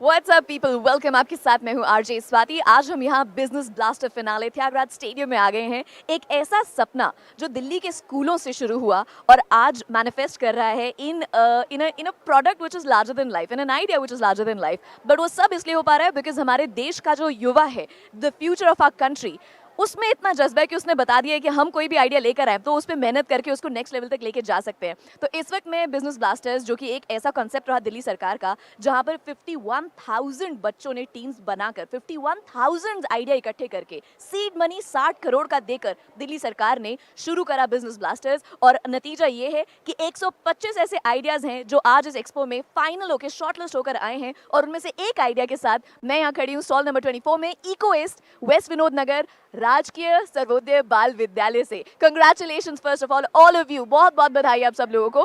What's up people, welcome. आपके साथ मैं हूँ आरजे स्वाति। आज हम यहाँ business blaster finale Thyagaraj stadium में आ गए हैं। एक ऐसा सपना जो दिल्ली के स्कूलों से शुरू हुआ और आज मैनिफेस्ट कर रहा है in a product which is larger than life, in an idea which is larger than life. But वो सब इसलिए हो पा रहा है बिकॉज हमारे देश का जो युवा है, the future of our country, उसमें इतना जज्बा है कि उसने बता दिया है कि हम कोई भी आइडिया लेकर आए तो उस पर मेहनत करके उसको नेक्स्ट लेवल तक लेके जा सकते हैं। तो इस वक्त में बिजनेस ब्लास्टर्स, जो कि एक ऐसा कॉन्सेप्ट रहा दिल्ली सरकार का, जहां पर 51,000 बच्चों ने टीम्स बनाकर 51,000 आइडिया इकट्ठे करके सीड मनी 60 करोड़ का देकर दिल्ली सरकार ने शुरू करा बिजनेस ब्लास्टर्स। और नतीजा ये है कि 125 ऐसे आइडियाज हैं जो आज इस एक्सपो में फाइनल होकर शॉर्टलिस्ट होकर आए हैं। और उनमें से एक आइडिया के साथ मैं यहाँ खड़ी हूँ स्टॉल नंबर 24 में, इको वेस्ट, वेस्ट विनोद नगर, राजकीय सर्वोदय बाल विद्यालय से। Congratulations first of all of you, बहुत बहुत बधाई आप सब लोगों को।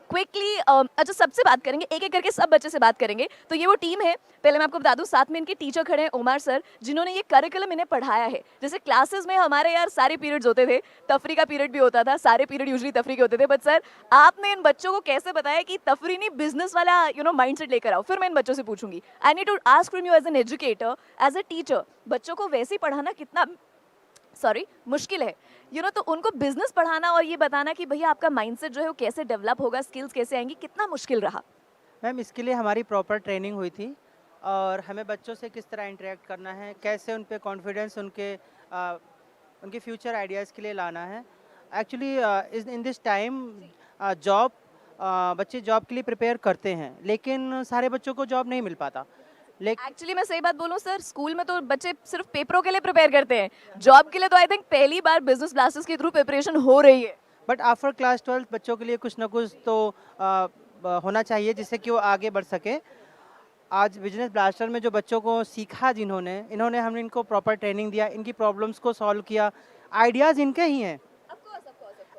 क्विकली अच्छा, सबसे बात करेंगे, एक एक करके सब बच्चे से बात करेंगे। तो ये वो टीम है, पहले मैं आपको बता दूं, साथ में इनके टीचर खड़े हैं उमर सर, जिन्होंने ये करिकुलम इन्हें पढ़ाया है। जैसे क्लासेस में हमारे यार सारे पीरियड्स होते थे, तफरी का पीरियड भी होता था, सारे पीरियड यूजुअली तफरी के होते थे, बट सर आपने इन बच्चों को कैसे बताया कि तफरी नहीं बिजनेस वाला माइंडसेट लेकर आओ? फिर मैं इन बच्चों से पूछूंगी। I need to ask from you as an educator, as a teacher, बच्चों को वैसे ही पढ़ाना कितना मुश्किल है, तो उनको बिजनेस पढ़ाना और ये बताना कि भैया आपका माइंडसेट जो है वो कैसे डेवलप होगा, स्किल्स कैसे आएंगी, कितना मुश्किल रहा? मैम, इसके लिए हमारी प्रॉपर ट्रेनिंग हुई थी और हमें बच्चों से किस तरह इंटरेक्ट करना है, कैसे उन पे कॉन्फिडेंस, उनके फ्यूचर आइडियाज़ के लिए लाना है। Actually in this time job बच्चे जॉब के लिए प्रिपेयर करते हैं, लेकिन सारे बच्चों को जॉब नहीं मिल पाता। एक्चुअली मैं सही बात बोलूं सर, स्कूल में तो बच्चे सिर्फ पेपरों के लिए प्रिपेयर करते हैं, जॉब के लिए तो आई थिंक पहली बार बिजनेस क्लासेस के थ्रू प्रिपरेशन हो रही है। बट आफ्टर क्लास 12 बच्चों के लिए कुछ ना कुछ तो होना चाहिए जिससे कि वो आगे बढ़ सके। आज बिजनेस ब्लास्टर में जो बच्चों को सीखा, इन्होंने हमने इनको प्रॉपर ट्रेनिंग दिया, इनकी प्रॉब्लम्स को सॉल्व किया। आइडियाज़ इनके ही हैं,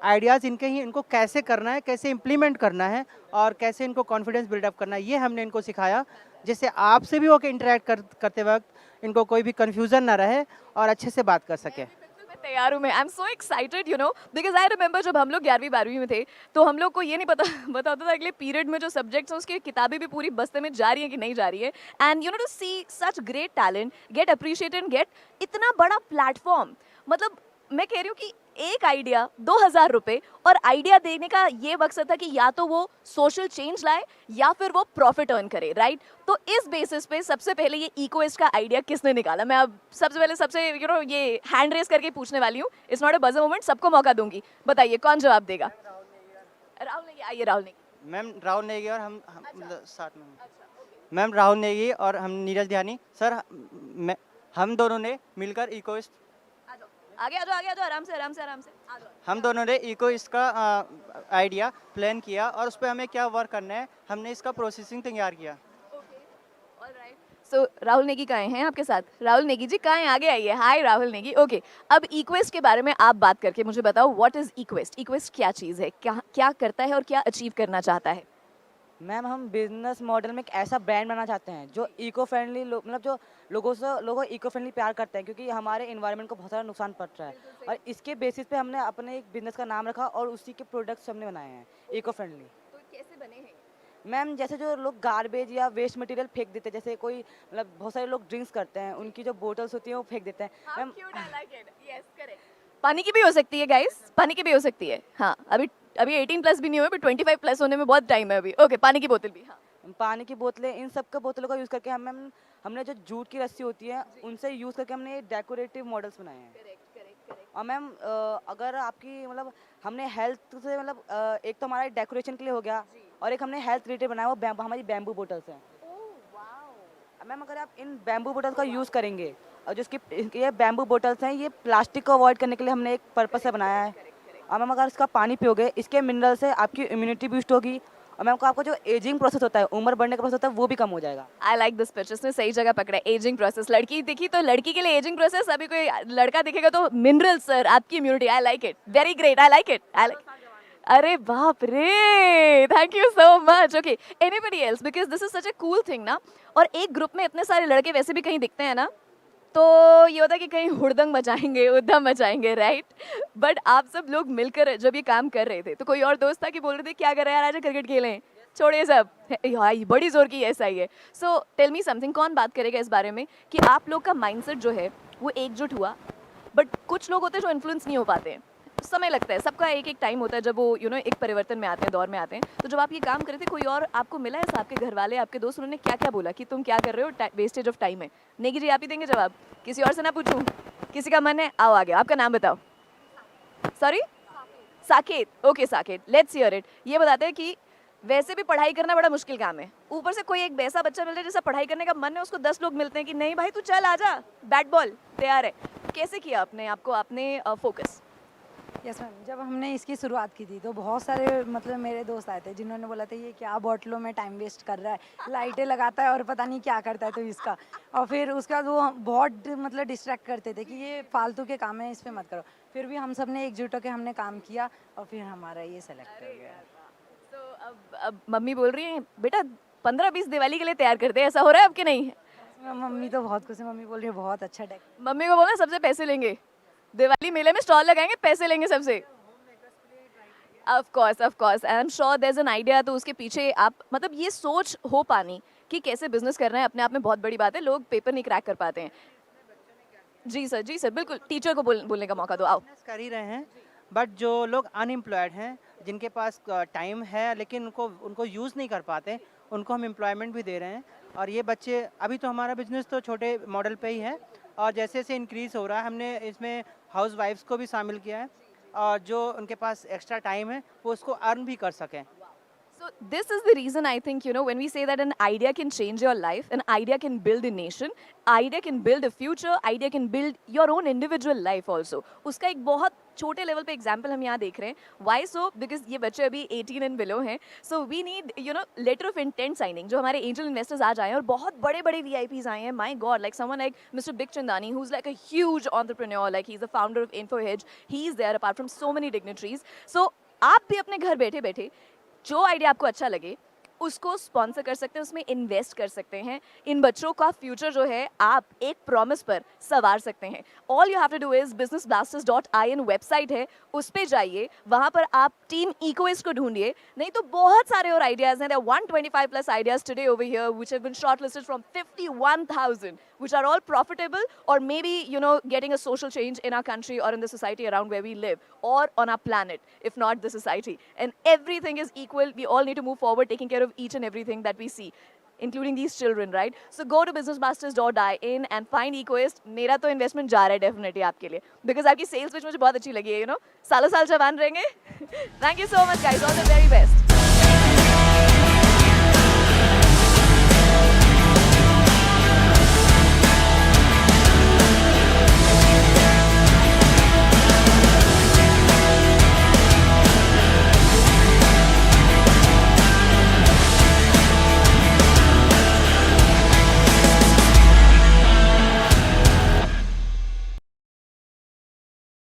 आइडियाज़ इनके ही, इनको कैसे करना है, कैसे इम्प्लीमेंट करना है और कैसे इनको कॉन्फिडेंस बिल्डअप करना है, ये हमने इनको सिखाया, जिससे आपसे भी होकर इंटरेक्ट करते वक्त इनको कोई भी कन्फ्यूज़न ना रहे और अच्छे से बात कर सके। मैं तैयार हूँ, मैं I am so excited because I remember जब हम लोग 11वीं 12वीं में थे तो हम लोग को ये नहीं पता होता था अगले पीरियड में जो सब्जेक्ट्स हैं उसकी किताबें भी पूरी बस्ते में जा रही हैं कि नहीं जा रही है। And to see such great talent get appreciated, get इतना बड़ा प्लेटफॉर्म, मतलब मैं कह रही हूँ कि एक आइडिया 2,000 रुपए, और आइडिया देने का ये मकसद था कि या तो वो सोशल चेंज लाए या फिर वो प्रॉफिट अर्न करे, राइट? तो इस बेसिस पे सबसे पहले ये इको वेस्ट का आइडिया किसने निकाला? मैं अब सबसे पहले ये हैंड रेस करके पूछने वाली हूँ। It's not a buzzer moment, सबको मौका दूंगी। बताइए कौन जवाब देगा? राहुल नेगी, आइए राहुल नेगी। मैम, राहुल नेगी और हम साथ में। मैम, राहुल नेगी और हम नीरज ध्यानी सर, हम दोनों ने मिलकर इकोइस्ट, आगे आ जाओ, आराम से आ जाओ। हम दोनों ने इकोइस्ट का आइडिया प्लान किया और उस पर हमें क्या वर्क करना है, हमने इसका प्रोसेसिंग तैयार किया। सो राहुल नेगी कहाँ हैं आपके साथ? राहुल नेगी जी कहाँ हैं? आगे आइए। हाय राहुल नेगी। ओके, अब इक्वेस्ट के बारे में आप बात करके मुझे बताओ, व्हाट इज इक्वेस्ट? इक्वेस्ट क्या चीज़ है, क्या करता है और क्या अचीव करना चाहता है? मैम, हम बिजनेस मॉडल में एक ऐसा ब्रांड बनाना चाहते हैं जो इको फ्रेंडली मतलब जो लोगों इको फ्रेंडली प्यार करते हैं, क्योंकि हमारे इन्वायरमेंट को बहुत सारा नुकसान पड़ रहा है। और इसके बेसिस पे हमने अपने एक बिजनेस का नाम रखा और उसी के प्रोडक्ट्स हमने बनाए हैं इको फ्रेंडली। तो कैसे बने हैं? मैम, जैसे जो लोग गार्बेज या वेस्ट मटेरियल फेंक देते हैं, जैसे कोई मतलब बहुत सारे लोग ड्रिंक्स करते हैं, उनकी जो बोटल्स होती हैं वो फेंक देते हैं। मैम, पानी की भी हो सकती है गाइस, पानी की भी हो सकती है। हाँ, अभी 18+ भी नहीं हुए, 25+ होने में बहुत टाइम है अभी। ओके, पानी की बोतल भी। हाँ, पानी की बोतलें, इन सब का बोतलों का यूज़ करके हमने जो जूट की रस्सी होती है उनसे यूज़ करके हमने डेकोरेटिव मॉडल्स बनाए हैं। और मैम, अगर आपकी मतलब हमने हेल्थ से एक तो हमारा डेकोरेशन के लिए हो गया और एक हमने हेल्थ रिलेटेड बनाया, वो हमारी बैम्बू बोटल्स हैं। मैम, अगर आप इन बैम्बू बोटल्स का यूज़ करेंगे और जो इसकी ये बैम्बू बोटल्स हैं, ये प्लास्टिक को अवॉइड करने के लिए हमने एक पर्पस से बनाया है। और मैम, अगर इसका पानी पियोगे, इसके मिनरल से आपकी इम्यूनिटी बूस्ट होगी और मैम आपको जो एजिंग प्रोसेस होता है, उम्र बढ़ने का प्रोसेस होता है, वो भी कम हो जाएगा। आई लाइक दिस पिच, इसने सही जगह पकड़ा है। एजिंग प्रोसेस, लड़की दिखी तो लड़की के लिए एजिंग प्रोसेस, अभी कोई लड़का दिखेगा तो मिनरल सर, आपकी immunity. I like it, very great, I like it. अरे बाप रे, thank you so much. Okay, anybody else, because this is such a cool thing ना। और एक ग्रुप में इतने सारे लड़के वैसे भी कहीं दिखते हैं ना, तो ये होता है कि कहीं हुड़दंग मचाएंगे, उद्दम मचाएंगे, राइट? बट आप सब लोग मिलकर जब ये काम कर रहे थे तो कोई और दोस्त था कि बोल रहे थे क्या कर रहे हैं यार, आज क्रिकेट खेलें? छोड़िए सब हाँ, ये बड़ी जोर की ऐसा ही है. सो टेल मी समथिंग, कौन बात करेगा इस बारे में कि आप लोग का माइंडसेट जो है वो एकजुट हुआ, बट कुछ लोग होते हैं जो इन्फ्लुएंस नहीं हो पाते हैं, समय लगता है, सबका एक एक टाइम होता है जब वो एक परिवर्तन में आते हैं, दौर में आते हैं. तो जब आप ये काम कर रहे थे, कोई और आपको मिला है, आपके घर वाले, आपके दोस्त, उन्होंने क्या क्या बोला कि तुम क्या कर रहे हो, वेस्टेज ऑफ टाइम है? नेगी जी, आप ही देंगे जवाब, किसी और से ना पूछूं? किसी का मन है? आओ आगे, आपका नाम बताओ. Sorry, Saket. Okay Saket, let's hear it. ये बताते हैं कि वैसे भी पढ़ाई करना बड़ा मुश्किल काम है, ऊपर से कोई एक वैसा बच्चा मिल रहा है जिसका पढ़ाई करने का मन है, उसको 10 लोग मिलते हैं कि नहीं भाई तू चल आजा, बैट बॉल तैयार है. कैसे किया अपने आपको, आपने फोकस? यस मैम, जब हमने इसकी शुरुआत की थी तो बहुत सारे मतलब मेरे दोस्त आए थे जिन्होंने बोला था ये क्या बॉटलों में टाइम वेस्ट कर रहा है, लाइटें लगाता है और पता नहीं क्या करता है तो इसका. और फिर उसके बाद वो बहुत मतलब डिस्ट्रैक्ट करते थे कि ये फालतू के काम है, इस पर मत करो. फिर भी हम सब ने एकजुट होकर हमने काम किया और फिर हमारा ये सेलेक्ट हो गया. तो अब मम्मी बोल रही हैं बेटा 15-20 दिवाली के लिए तैयार करते हैं, ऐसा हो रहा है अब कि नहीं? मम्मी तो बहुत खुश है, मम्मी बोल रही है बहुत अच्छा डेक. मम्मी को बोलना सबसे पैसे लेंगे, दिवाली मेले में स्टॉल लगाएंगे, पैसे लेंगे सबसे. Of course I am sure there is an idea. तो उसके पीछे आप मतलब ये सोच हो पानी कि कैसे बिजनेस करना है, अपने आप में बहुत बड़ी बात है. लोग पेपर नहीं क्रैक कर पाते हैं. जी सर बिल्कुल. टीचर को बोलने का मौका दो, आओ. बिजनेस कर ही रहे हैं, बट जो लोग अनएम्प्लॉयड हैं, जिनके पास टाइम है लेकिन उनको यूज़ नहीं कर पाते, उनको हम एम्प्लॉयमेंट भी दे रहे हैं. और ये बच्चे, अभी तो हमारा बिजनेस तो छोटे मॉडल पे ही है, और जैसे जैसे इंक्रीज़ हो रहा है हमने इसमें हाउस वाइफ्स को भी शामिल किया है, और जो उनके पास एक्स्ट्रा टाइम है वो उसको अर्न भी कर सकें. So this is the reason I think, when we say that an idea can change your life, an idea can build a nation, idea can build a future, idea can build your own individual life also. उसका एक बहुत छोटे level पे example हम यहाँ देख रहे हैं. Why so? Because ये बच्चे अभी 18 and below हैं. So we need, letter of intent signing. जो हमारे angel investors आज आए हैं और बहुत बड़े बड़े VIPs आए हैं. My God, like someone like Mr. Big Chandani, who's like a huge entrepreneur, like he's the founder of InfoHedge. He's there apart from so many dignitaries. So आप भी अपने घर बैठे बैठे जो आइडिया आपको अच्छा लगे उसको स्पॉन्सर कर सकते हैं, उसमें इन्वेस्ट कर सकते हैं. इन बच्चों का फ्यूचर जो है आप एक प्रॉमिस पर संवार सकते हैं. All you have to do is businessblasters.in website है, उस पे जाइए, वहाँ पर आप टीम इकोइस्ट को ढूंढिए. नहीं तो बहुत सारे और आइडियाज हैं. There are 125 plus ideas today over here which have been shortlisted from 51,000 which are all profitable or maybe getting a social change in our country or in the society around where we live or on our planet, if not the society. And everything is equal. We all need to move forward taking care of each and everything that we see, including these children, right? So go to businessmasters.in and find EcoWaste. मेरा तो investment जा रहा है definitely आपके लिए, because आपकी sales pitch मुझे बहुत अच्छी लगी है. सालों साल जवान रहेंगे. Thank you so much guys, all the very best.